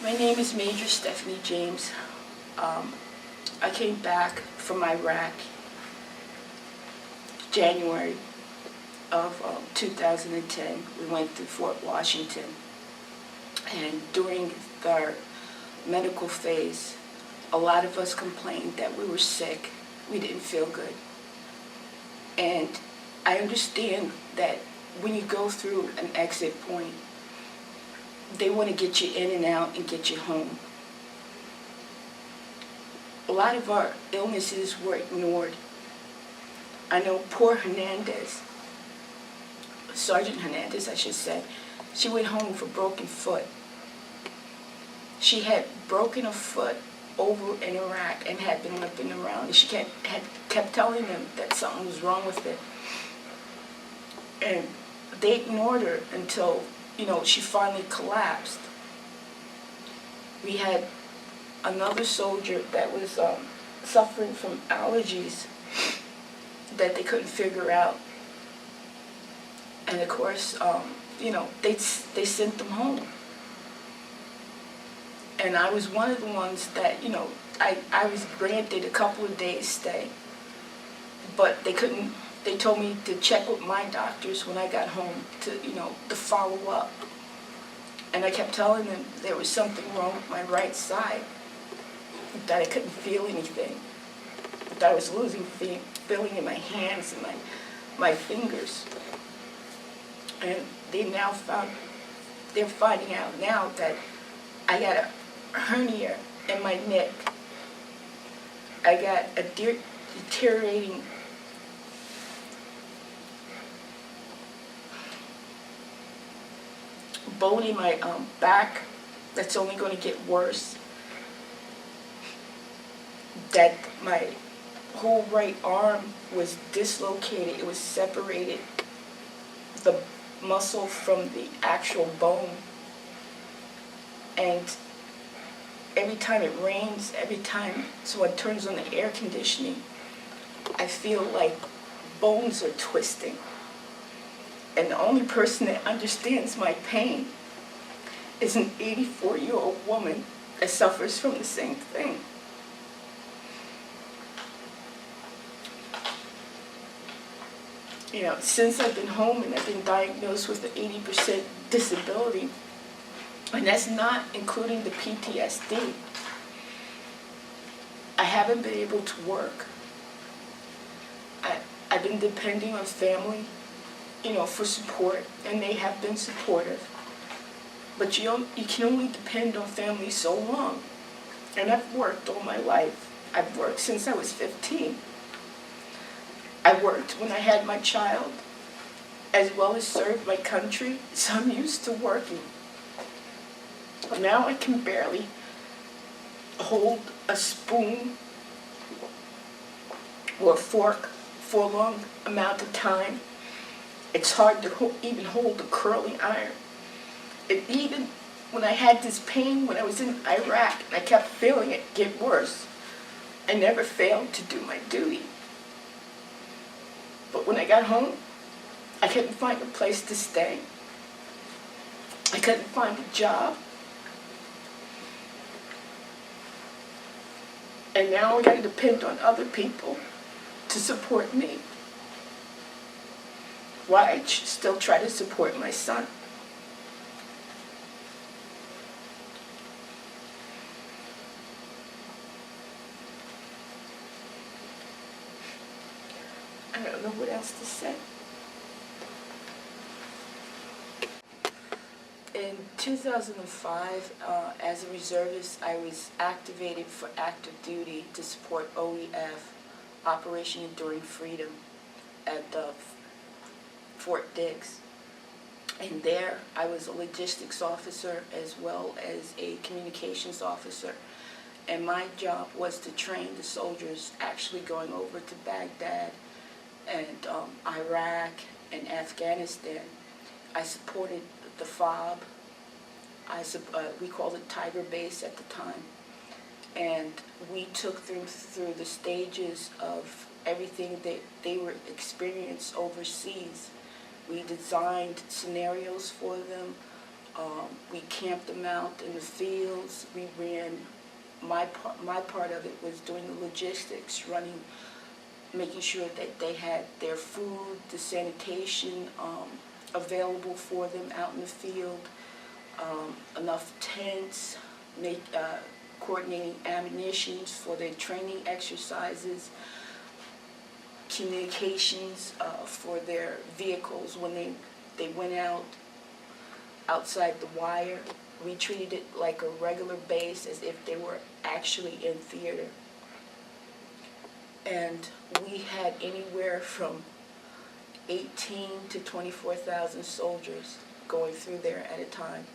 My name is Major Stephanie James. I came back from Iraq January of 2010. We went to Fort Washington, and during our medical phase, a lot of us complained that we were sick, we didn't feel good. And I understand that when you go through an exit point, they want to get you in and out and get you home. A lot of our illnesses were ignored. I know poor Hernandez, Sergeant Hernandez I should say, she went home with a broken foot. She had broken a foot over in Iraq and had been limping around, and she kept telling them that something was wrong with it. And they ignored her until, she finally collapsed. We had another soldier that was suffering from allergies that they couldn't figure out. And of course, they sent them home. And I was one of the ones that, I was granted a couple of days stay, but they told me to check with my doctors when I got home to follow up. And I kept telling them there was something wrong with my right side, that I couldn't feel anything, that I was losing feeling in my hands and my fingers. And they're finding out now that I got a hernia in my neck. I got a deteriorating bone in my back that's only going to get worse. That my whole right arm was dislocated. It was separated, the muscle from the actual bone. And every time it rains, every time someone turns on the air conditioning, I feel like bones are twisting. And the only person that understands my pain is an 84-year-old woman that suffers from the same thing. Since I've been home and I've been diagnosed with an 80% disability, and that's not including the PTSD, I haven't been able to work. I've been depending on family, for support, and they have been supportive. But you can only depend on family so long. And I've worked all my life. I've worked since I was 15. I worked when I had my child, as well as served my country, so I'm used to working. But now I can barely hold a spoon or a fork for a long amount of time. It's hard to even hold a curling iron. Even when I had this pain when I was in Iraq, and I kept feeling it get worse, I never failed to do my duty. But when I got home, I couldn't find a place to stay. I couldn't find a job. And now I gotta depend on other people to support me, while I still try to support my son. I don't know what else to say. In 2005, as a reservist, I was activated for active duty to support OEF, Operation Enduring Freedom, at Fort Dix. And there, I was a logistics officer as well as a communications officer. And my job was to train the soldiers actually going over to Baghdad and Iraq and Afghanistan. I supported the FOB. We called it Tiger Base at the time. And we took them through the stages of everything that they were experienced overseas. We designed scenarios for them. We camped them out in the fields. We ran, my part of it was doing the logistics, running, making sure that they had their food, the sanitation available for them out in the field, enough tents, coordinating ammunitions for their training exercises, communications for their vehicles when they went outside the wire. We treated it like a regular base, as if they were actually in theater. And we had anywhere from 18 to 24,000 soldiers going through there at a time.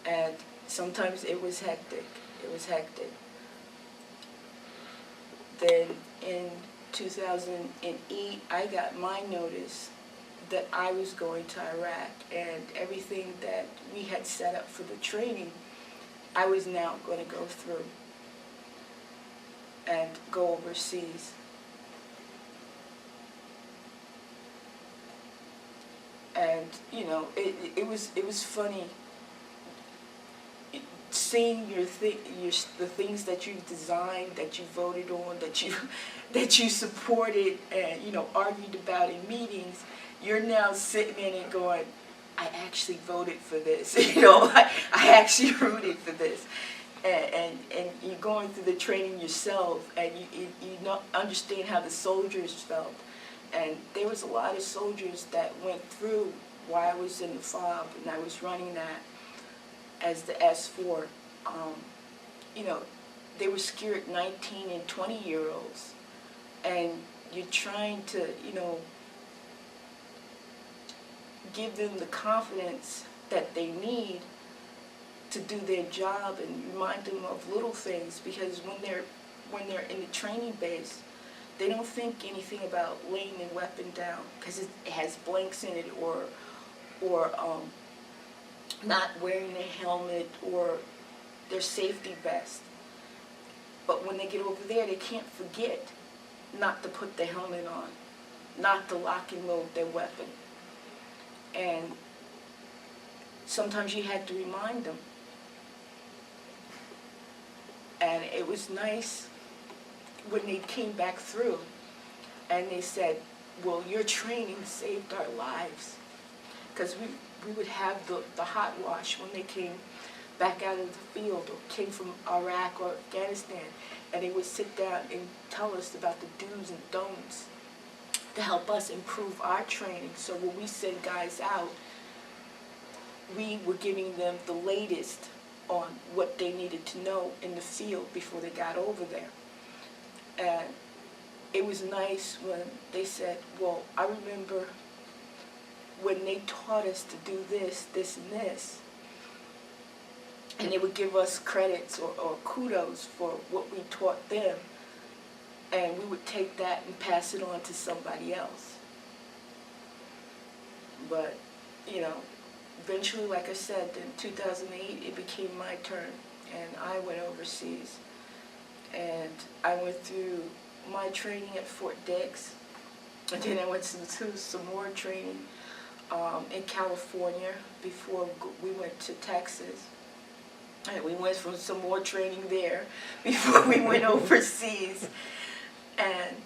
And sometimes it was hectic. It was hectic. Then in 2008, I got my notice that I was going to Iraq, and everything that we had set up for the training, I was now going to go through and go overseas. And you know, it was funny seeing the things that you designed, that you voted on, that you supported, and you know, argued about in meetings. You're now sitting in it going, I actually voted for this. You know, I actually rooted for this. And you're going through the training yourself, and you not understand how the soldiers felt. And there was a lot of soldiers that went through while I was in the FOB, and I was running that as the S4. You know, they were scared 19 and 20-year-olds, and you're trying to, you know, give them the confidence that they need to do their job, and remind them of little things, because when they're in the training base, they don't think anything about laying their weapon down because it has blanks in it, or not wearing a helmet or their safety vest. But when they get over there, they can't forget not to put the helmet on, not to lock and load their weapon. And sometimes you had to remind them. And it was nice when they came back through and they said, well, your training saved our lives. Because we would have the hot wash when they came back out of the field or came from Iraq or Afghanistan, and they would sit down and tell us about the do's and don'ts to help us improve our training. So when we send guys out, we were giving them the latest on what they needed to know in the field before they got over there. And it was nice when they said, well, I remember when they taught us to do this, this, and this, and they would give us credits or kudos for what we taught them, and we would take that and pass it on to somebody else. But, you know, eventually, like I said, in 2008, it became my turn, and I went overseas. And I went through my training at Fort Dix, and then I went to some more training in California before we went to Texas. And we went for some more training there before we went overseas. And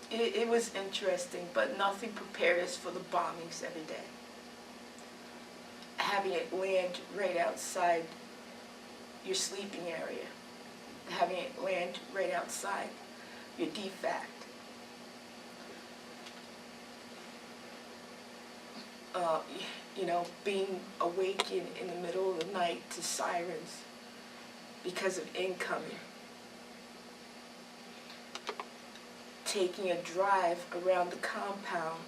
it was interesting, but nothing prepared us for the bombings every day. Having it land right outside your sleeping area, having it land right outside your DFAC. You know, being awakened in the middle of the night to sirens because of incoming. Taking a drive around the compound,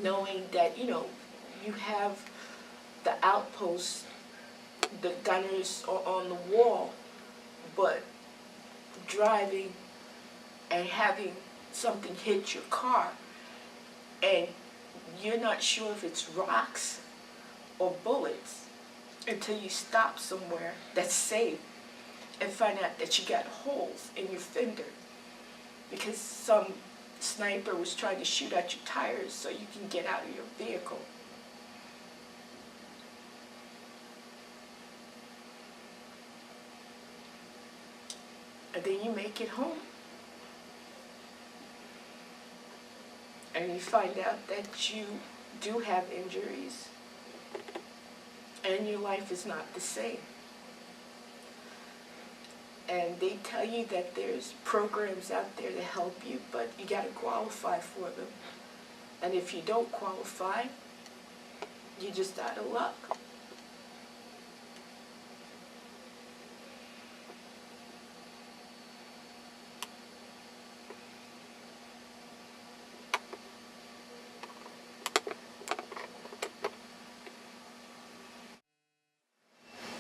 knowing that, you know, you have the outposts, the gunners are on the wall, but driving and having something hit your car, and you're not sure if it's rocks or bullets until you stop somewhere that's safe and find out that you got holes in your fender because some sniper was trying to shoot out your tires so you can get out of your vehicle. And then you make it home. And you find out that you do have injuries and your life is not the same. And they tell you that there's programs out there to help you, but you got to qualify for them. And if you don't qualify, you're just out of luck.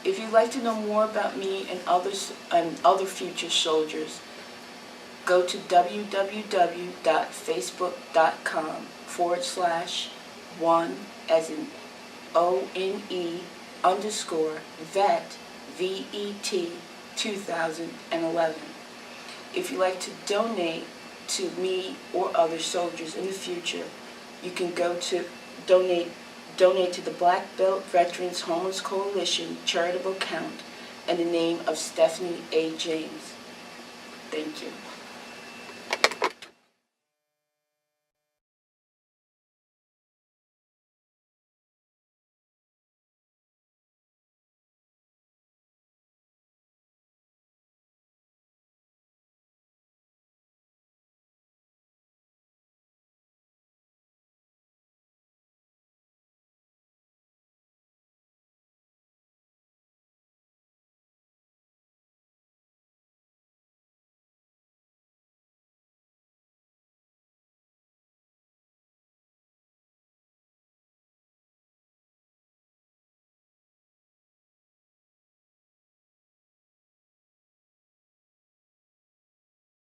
If you'd like to know more about me and other future soldiers, go to www.facebook.com/one as in ONE underscore vet VET 2011. If you'd like to donate to me or other soldiers in the future, you can go to donate to the Black Belt Veterans Homeless Coalition charitable account in the name of Stephanie A. James. Thank you.